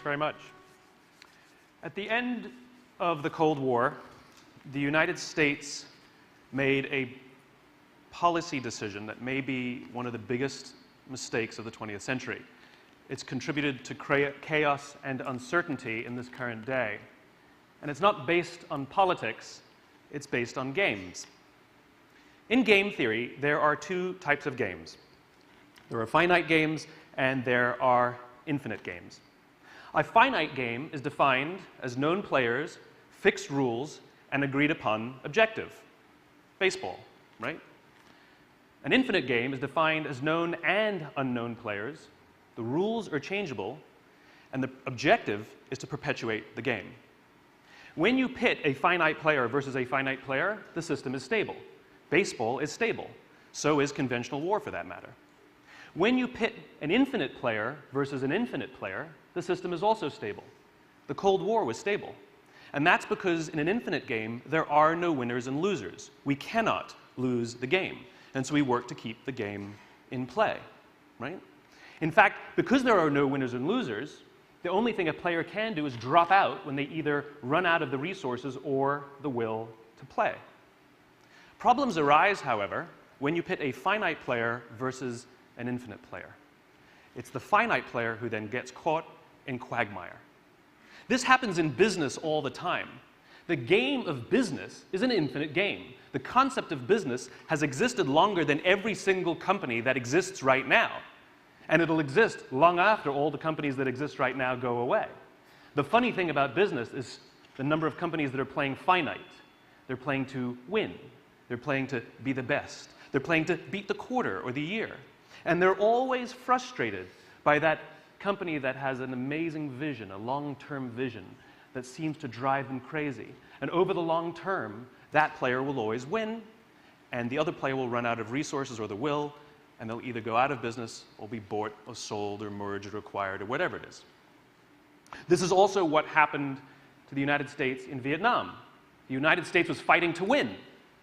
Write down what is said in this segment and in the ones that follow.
very much. At the end of the Cold War, the United States made a policy decision that may be one of the biggest mistakes of the 20th century. It's contributed to chaos and uncertainty in this current day. And it's not based on politics, it's based on games. In game theory, there are two types of games. There are finite games and there are infinite games. A finite game is defined as known players, fixed rules, and agreed upon objective. Baseball, right? An infinite game is defined as known and unknown players. The rules are changeable, and the objective is to perpetuate the game. When you pit a finite player versus a finite player, the system is stable. Baseball is stable. So is conventional war, for that matter. When you pit an infinite player versus an infinite player, the system is also stable. The Cold War was stable. And that's because in an infinite game, there are no winners and losers. We cannot lose the game. And so we work to keep the game in play, right? In fact, because there are no winners and losers, the only thing a player can do is drop out when they either run out of the resources or the will to play. Problems arise, however, when you pit a finite player versus an infinite player. It's the finite player who then gets caught in quagmire. This happens in business all the time. The game of business is an infinite game. The concept of business has existed longer than every single company that exists right now. And it'll exist long after all the companies that exist right now go away. The funny thing about business is the number of companies that are playing finite. They're playing to win. They're playing to be the best. They're playing to beat the quarter or the year. And they're always frustrated by that company that has an amazing vision, a long-term vision that seems to drive them crazy. And over the long term, that player will always win, and the other player will run out of resources or the will, and they'll either go out of business or be bought or sold or merged or acquired or whatever it is. This is also what happened to the United States in Vietnam. The United States was fighting to win.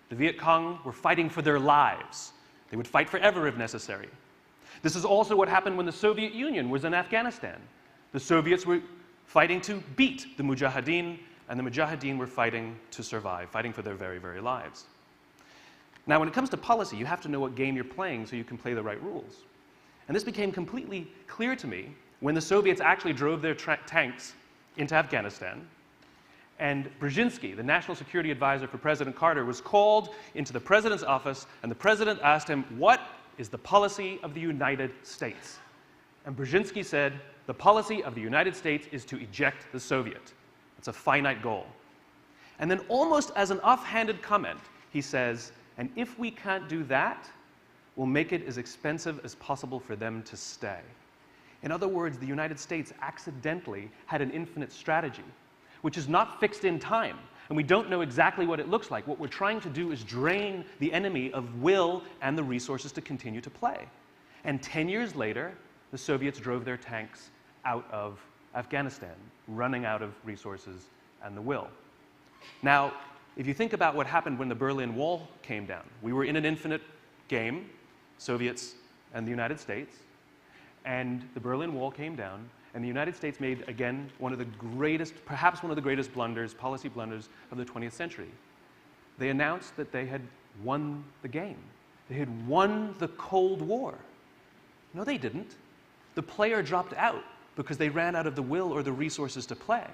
The Viet Cong were fighting for their lives. They would fight forever if necessary. This is also what happened when the Soviet Union was in Afghanistan. The Soviets were fighting to beat the Mujahideen, and the Mujahideen were fighting to survive, fighting for their very, very lives. Now, when it comes to policy, you have to know what game you're playing so you can play the right rules. And this became completely clear to me when the Soviets actually drove their tanks into Afghanistan, and Brzezinski, the National Security Advisor for President Carter, was called into the president's office, and the president asked him, "What is the policy of the United States?" And Brzezinski said, "The policy of the United States is to eject the Soviet." It's a finite goal. And then almost as an offhanded comment, he says, "And if we can't do that, we'll make it as expensive as possible for them to stay." In other words, the United States accidentally had an infinite strategy, which is not fixed in time, and we don't know exactly what it looks like. What we're trying to do is drain the enemy of will and the resources to continue to play. And 10 years later, the Soviets drove their tanks out of Afghanistan, running out of resources and the will. Now, if you think about what happened when the Berlin Wall came down, we were in an infinite game, Soviets and the United States, and the Berlin Wall came down, and the United States made, again, one of the greatest, perhaps one of the greatest blunders, policy blunders of the 20th century. They announced that they had won the game. They had won the Cold War. No, they didn't. The player dropped out because they ran out of the will or the resources to play.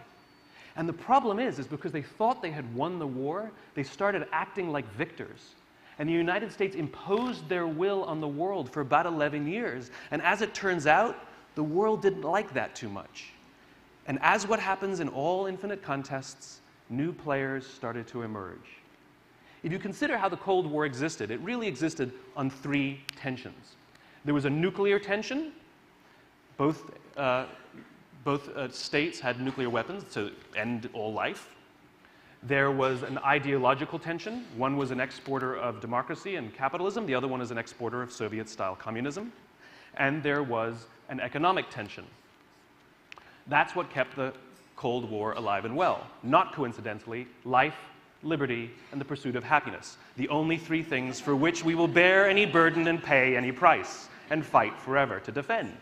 And the problem is because they thought they had won the war, they started acting like victors. And the United States imposed their will on the world for about 11 years. And as it turns out, the world didn't like that too much. And as what happens in all infinite contests, new players started to emerge. If you consider how the Cold War existed, it really existed on three tensions. There was a nuclear tension. Both states had nuclear weapons to end all life. There was an ideological tension. One was an exporter of democracy and capitalism. The other one is an exporter of Soviet-style communism. And there was an economic tension. That's what kept the Cold War alive and well. Not coincidentally, life, liberty, and the pursuit of happiness. The only three things for which we will bear any burden and pay any price and fight forever to defend.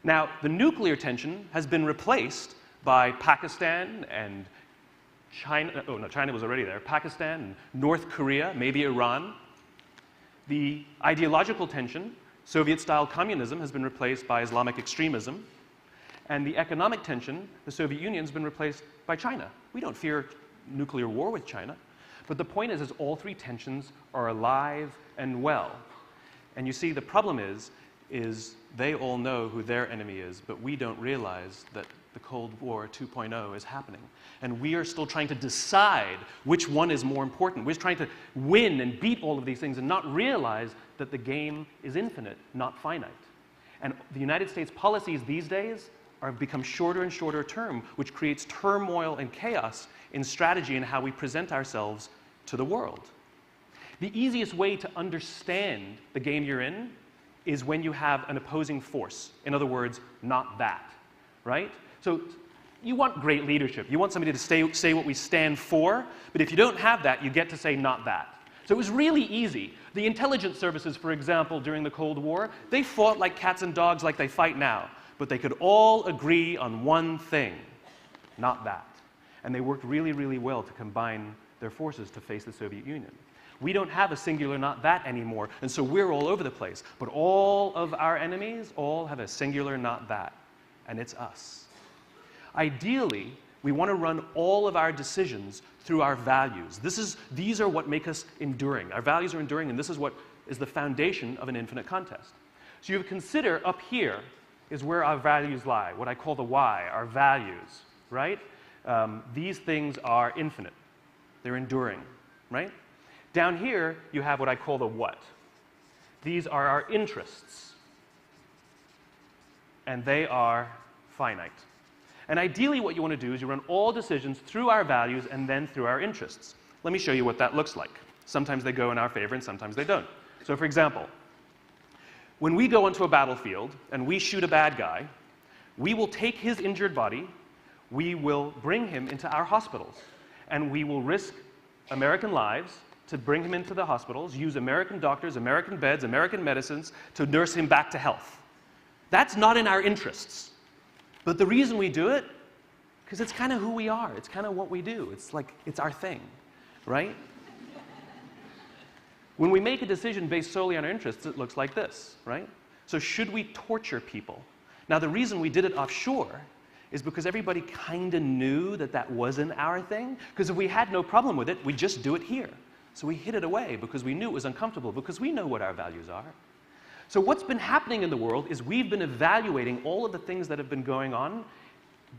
Now, the nuclear tension has been replaced by Pakistan and China. Oh, no, China was already there. Pakistan and North Korea, maybe Iran. The ideological tension, Soviet-style communism, has been replaced by Islamic extremism. And the economic tension, the Soviet Union, has been replaced by China. We don't fear nuclear war with China. But the point is all three tensions are alive and well. And you see, the problem is they all know who their enemy is, but we don't realize that the Cold War 2.0 is happening. And we are still trying to decide which one is more important. We're trying to win and beat all of these things and not realize that the game is infinite, not finite. And the United States policies these days have become shorter and shorter term, which creates turmoil and chaos in strategy and how we present ourselves to the world. The easiest way to understand the game you're in is when you have an opposing force. In other words, not that, right? So you want great leadership. You want somebody to say what we stand for, but if you don't have that, you get to say not that. So it was really easy. The intelligence services, for example, during the Cold War, they fought like cats and dogs like they fight now, but they could all agree on one thing, not that. And they worked really, really well to combine their forces to face the Soviet Union. We don't have a singular not that anymore, and so we're all over the place. But all of our enemies all have a singular not that, and it's us. Ideally, we want to run all of our decisions through our values. These are what make us enduring. Our values are enduring, and this is what is the foundation of an infinite contest. So you consider up here is where our values lie, what I call the why, our values, right? These things are infinite. They're enduring, right? Down here, you have what I call the what. These are our interests, and they are finite. And ideally, what you want to do is you run all decisions through our values and then through our interests. Let me show you what that looks like. Sometimes they go in our favor and sometimes they don't. So for example, when we go onto a battlefield and we shoot a bad guy, we will take his injured body, we will bring him into our hospitals, and we will risk American lives to bring him into the hospitals, use American doctors, American beds, American medicines to nurse him back to health. That's not in our interests. But the reason we do it, because it's kind of who we are. It's kind of what we do. It's like, it's our thing, right? When we make a decision based solely on our interests, it looks like this, right? So should we torture people? Now, the reason we did it offshore is because everybody kind of knew that that wasn't our thing. Because if we had no problem with it, we'd just do it here. So we hid it away because we knew it was uncomfortable, because we know what our values are. So what's been happening in the world is we've been evaluating all of the things that have been going on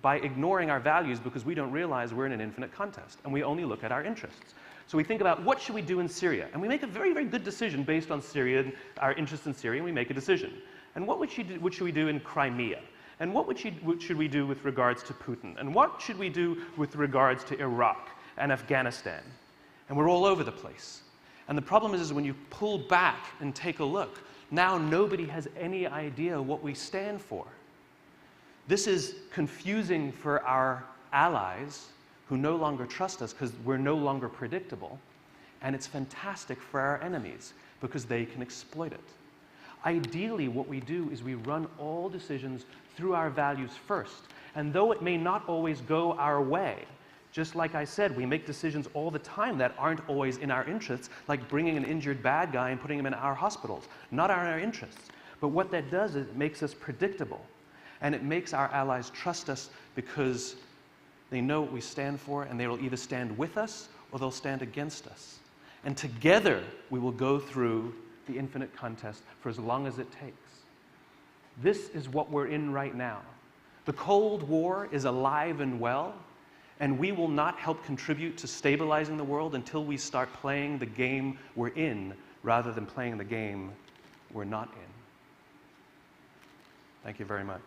by ignoring our values because we don't realize we're in an infinite contest, and we only look at our interests. So we think about what should we do in Syria, and we make a very, very good decision based on Syria and our interest in Syria, and we make a decision. And what should we do in Crimea? And what should we do with regards to Putin? And what should we do with regards to Iraq and Afghanistan? And we're all over the place. And the problem is when you pull back and take a look, now nobody has any idea what we stand for. This is confusing for our allies who no longer trust us because we're no longer predictable. And it's fantastic for our enemies because they can exploit it. Ideally, what we do is we run all decisions through our values first. And though it may not always go our way, just like I said, we make decisions all the time that aren't always in our interests, like bringing an injured bad guy and putting him in our hospitals. Not in our interests. But what that does is it makes us predictable. And it makes our allies trust us because they know what we stand for, and they will either stand with us or they'll stand against us. And together, we will go through the infinite contest for as long as it takes. This is what we're in right now. The Cold War is alive and well, and we will not help contribute to stabilizing the world until we start playing the game we're in rather than playing the game we're not in. Thank you very much.